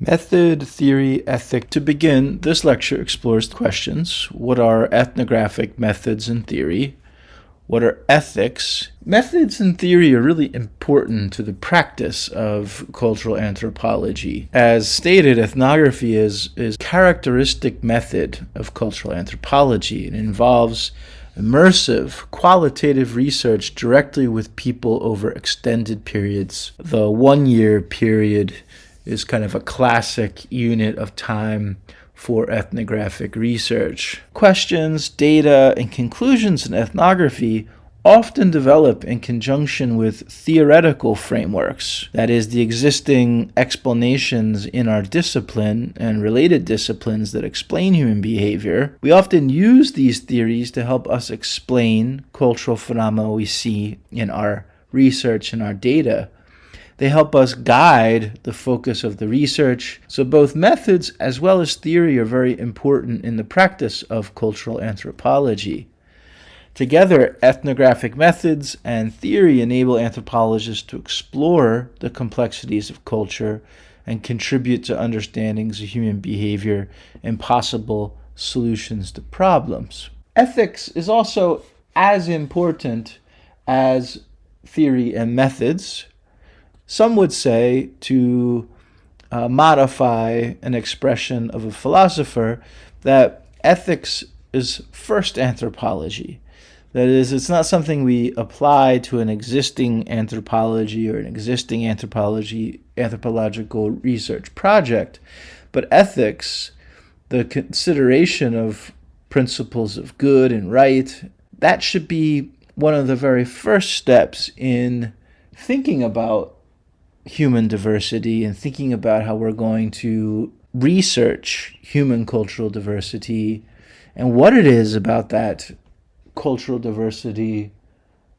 Method, theory, ethic. To begin, this lecture explores questions. What are ethnographic methods and theory? What are ethics? Methods and theory are really important to the practice of cultural anthropology. As stated, ethnography is a characteristic method of cultural anthropology. It involves immersive, qualitative research directly with people over extended periods. The 1-year period is kind of a classic unit of time for ethnographic research. Questions, data, and conclusions in ethnography often develop in conjunction with theoretical frameworks, that is, the existing explanations in our discipline and related disciplines that explain human behavior. We often use these theories to help us explain cultural phenomena we see in our research and our data. They help us guide the focus of the research. So both methods as well as theory are very important in the practice of cultural anthropology. Together, ethnographic methods and theory enable anthropologists to explore the complexities of culture and contribute to understandings of human behavior and possible solutions to problems. Ethics is also as important as theory and methods. Some would say, to modify an expression of a philosopher, that ethics is first anthropology. That is, it's not something we apply to an existing anthropology or an existing anthropological research project, but ethics, the consideration of principles of good and right, that should be one of the very first steps in thinking about human diversity and thinking about how we're going to research human cultural diversity and what it is about that cultural diversity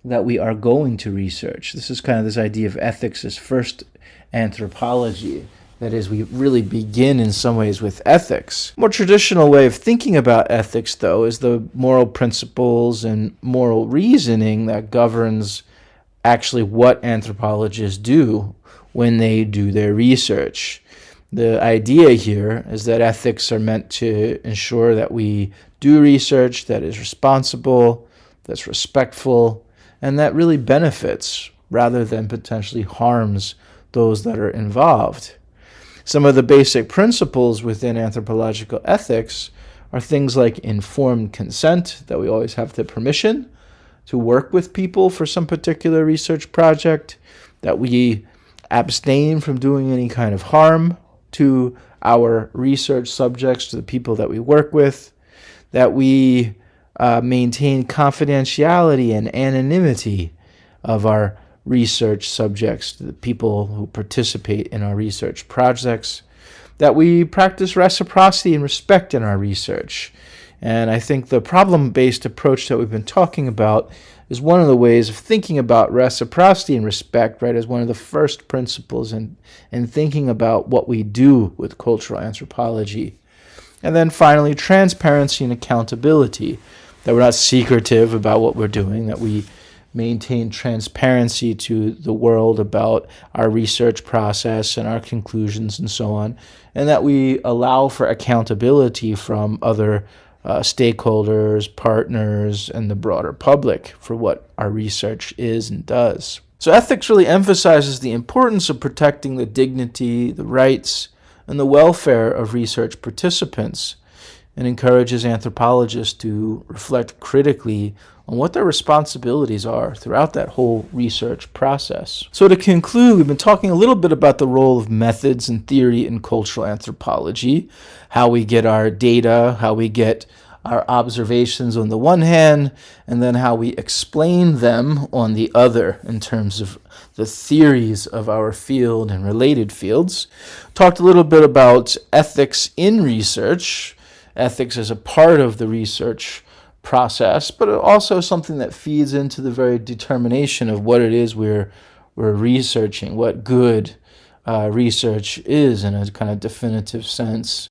that we are going to research. This is kind of this idea of ethics as first anthropology. That is, we really begin in some ways with ethics. A more traditional way of thinking about ethics, though, is the moral principles and moral reasoning that governs actually what anthropologists do when they do their research. The idea here is that ethics are meant to ensure that we do research that is responsible, that's respectful, and that really benefits rather than potentially harms those that are involved. Some of the basic principles within anthropological ethics are things like informed consent, that we always have the permission to work with people for some particular research project, that we abstain from doing any kind of harm to our research subjects, to the people that we work with, that we maintain confidentiality and anonymity of our research subjects, to the people who participate in our research projects, that we practice reciprocity and respect in our research. And I think the problem-based approach that we've been talking about is one of the ways of thinking about reciprocity and respect, right, as one of the first principles in thinking about what we do with cultural anthropology. And then finally, transparency and accountability, that we're not secretive about what we're doing, that we maintain transparency to the world about our research process and our conclusions and so on, and that we allow for accountability from other stakeholders, partners, and the broader public for what our research is and does. So ethics really emphasizes the importance of protecting the dignity, the rights, and the welfare of research participants, and encourages anthropologists to reflect critically on what their responsibilities are throughout that whole research process. So to conclude, we've been talking a little bit about the role of methods and theory in cultural anthropology, how we get our data, how we get our observations on the one hand, and then how we explain them on the other in terms of the theories of our field and related fields. Talked a little bit about ethics in research, ethics as a part of the research process, but also something that feeds into the very determination of what it is we're researching, what good research is in a kind of definitive sense.